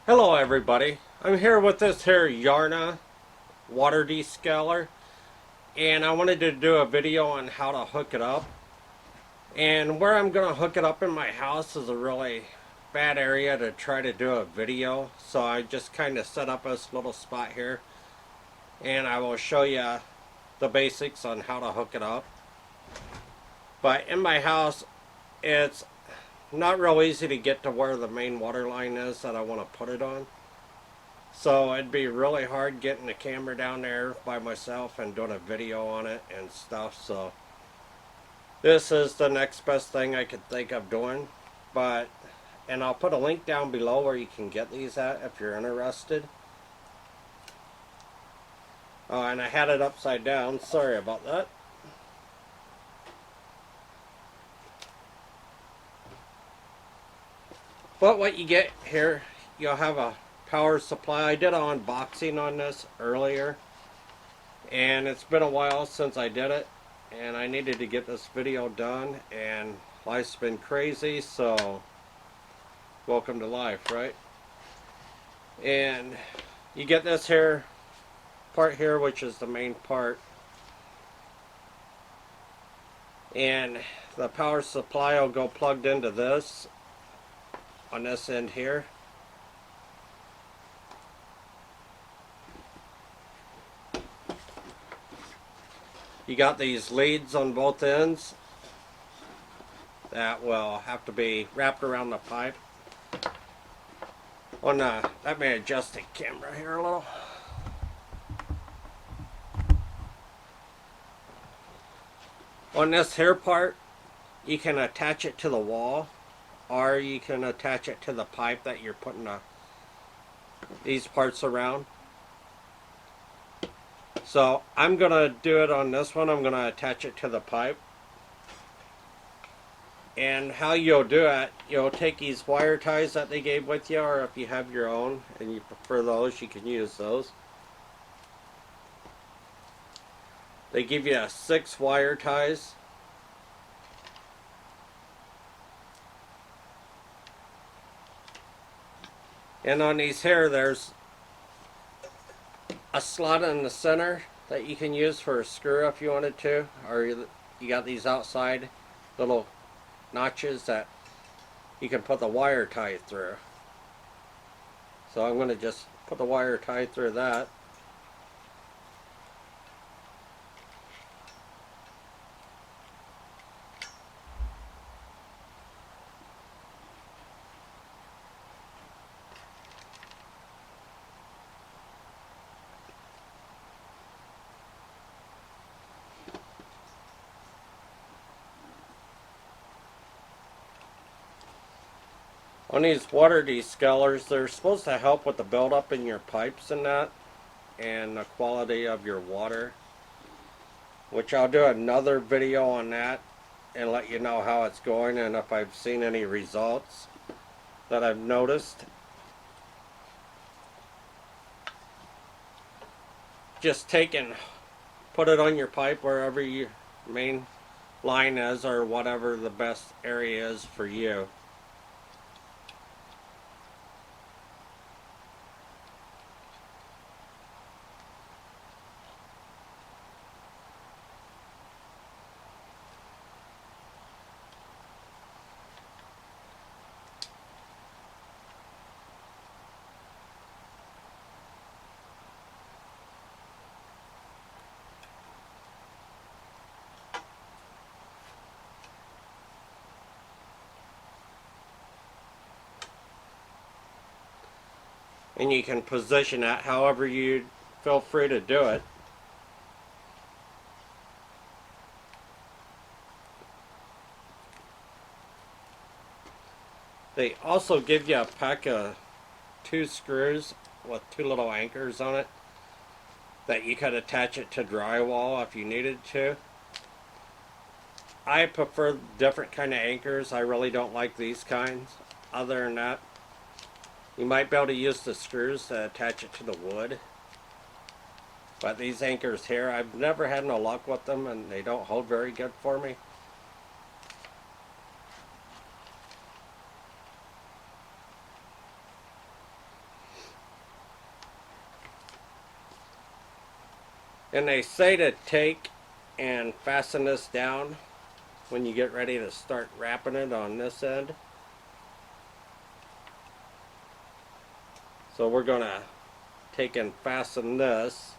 Hello everybody, I'm here with this here Yarna water descaler, and I wanted to do a video on how to hook it up. And where I'm going to hook it up in my house is a really bad area to try to do a video, so I just kind of set up this little spot here and I will show you the basics on how to hook it up. But in my house it's not real easy to get to where the main water line is that I want to put it on. So it'd be really hard getting the camera down there by myself and doing a video on it and stuff. So this is the next best thing I could think of doing. And I'll put a link down below where you can get these at if you're interested. And I had it upside down. Sorry about that. But what you get here, you'll have a power supply. I did an unboxing on this earlier, and it's been a while since I did it, and I needed to get this video done, and life's been crazy, so welcome to life, right? And you get this here part here, which is the main part, and the power supply will go plugged into this on this end here. You got these leads on both ends that will have to be wrapped around the pipe. Let me adjust the camera here a little. On this here part, you can attach it to the wall, or you can attach it to the pipe that you're putting these parts around. So I'm going to do it on this one. I'm going to attach it to the pipe. And how you'll do it, you'll take these wire ties that they gave with you, or if you have your own and you prefer those, you can use those. They give you 6 wire ties. And on these here, there's a slot in the center that you can use for a screw if you wanted to, or you got these outside little notches that you can put the wire tie through. So I'm going to just put the wire tie through that. On these water descalers, they're supposed to help with the buildup in your pipes and that, and the quality of your water, which I'll do another video on that and let you know how it's going and if I've seen any results that I've noticed. Just take and put it on your pipe wherever your main line is, or whatever the best area is for you. And you can position it however you feel free to do it. They also give you a pack of 2 screws with 2 little anchors on it that you could attach it to drywall if you needed to. I prefer different kind of anchors. I really don't like these kinds. Other than that, you might be able to use the screws to attach it to the wood. But these anchors here, I've never had no luck with them, and they don't hold very good for me. And they say to take and fasten this down when you get ready to start wrapping it on this end. So we're going to take and fasten this.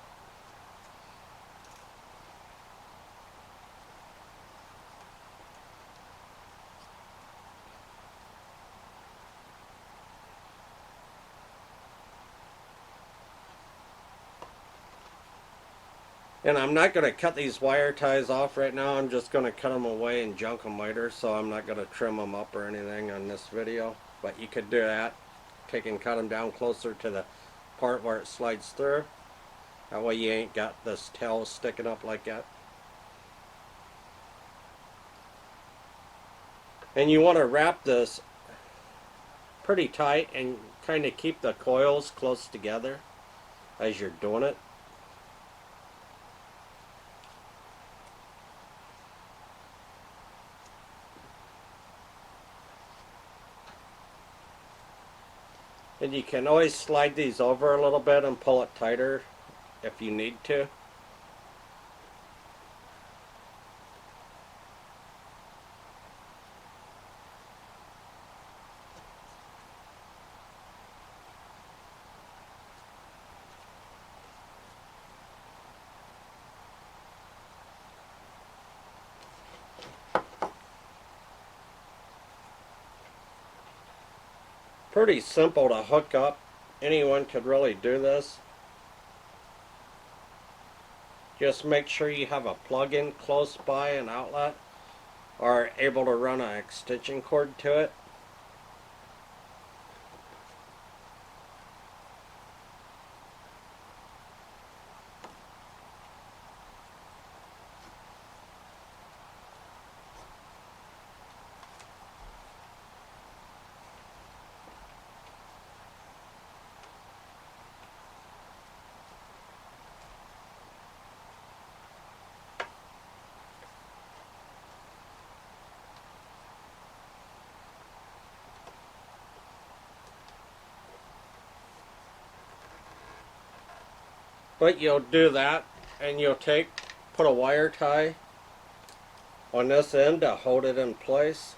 And I'm not going to cut these wire ties off right now. I'm just going to cut them away and junk them later. So I'm not going to trim them up or anything on this video. But you could do that. Take and cut them down closer to the part where it slides through. That way you ain't got this tail sticking up like that. And you want to wrap this pretty tight and kind of keep the coils close together as you're doing it. And you can always slide these over a little bit and pull it tighter if you need to. Pretty simple to hook up. Anyone could really do this. Just make sure you have a plug-in close by, an outlet, or able to run an extension cord to it. But you'll do that, and you'll put a wire tie on this end to hold it in place.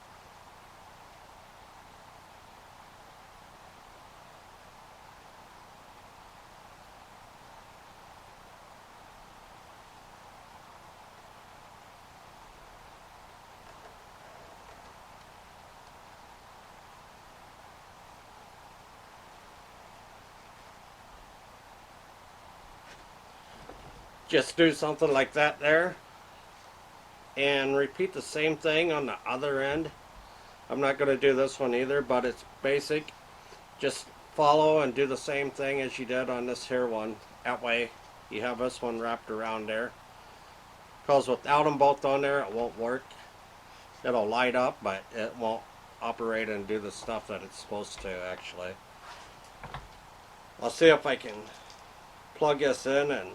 Just do something like that there, and repeat the same thing on the other end. I'm not going to do this one either, but it's basic. Just follow and do the same thing as you did on this here one. That way you have this one wrapped around there, because without them both on there it won't work. It'll light up, but it won't operate and do the stuff that it's supposed to actually. I'll see if I can plug this in and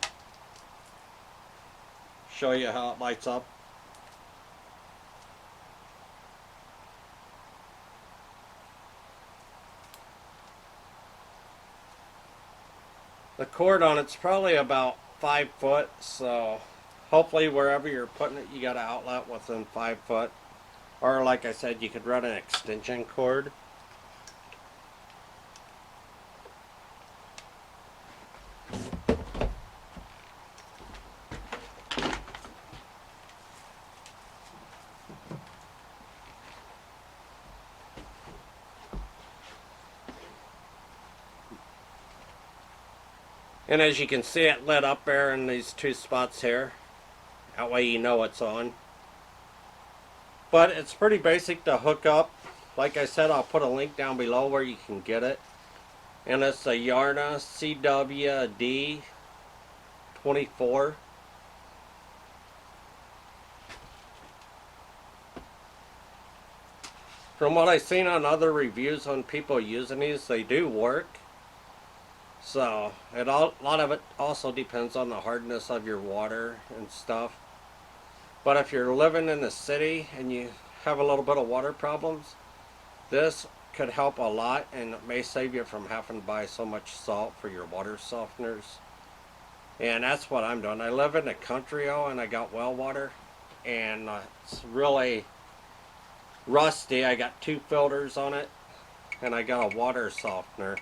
show you how it lights up. The cord on it's probably about 5 foot, so hopefully wherever you're putting it you got an outlet within 5 foot. Or like I said, you could run an extension cord. And as you can see, it lit up there in these two spots here. That way you know it's on. But it's pretty basic to hook up. Like I said, I'll put a link down below where you can get it. And it's a Yarna CDW24. From what I've seen on other reviews on people using these, they do work. So a lot of it also depends on the hardness of your water and stuff. But if you're living in the city and you have a little bit of water problems, this could help a lot, and it may save you from having to buy so much salt for your water softeners. And that's what I'm doing. I live in the country, and I got well water, and it's really rusty. I got 2 filters on it, and I got a water softener.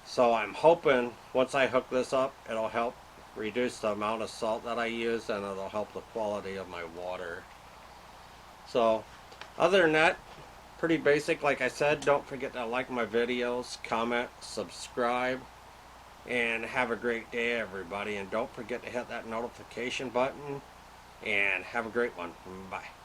So I'm hoping once I hook this up, it'll help reduce the amount of salt that I use, and it'll help the quality of my water. So other than that, pretty basic. Like I said, don't forget to like my videos, comment, subscribe, and have a great day, everybody. And don't forget to hit that notification button, and have a great one. Bye.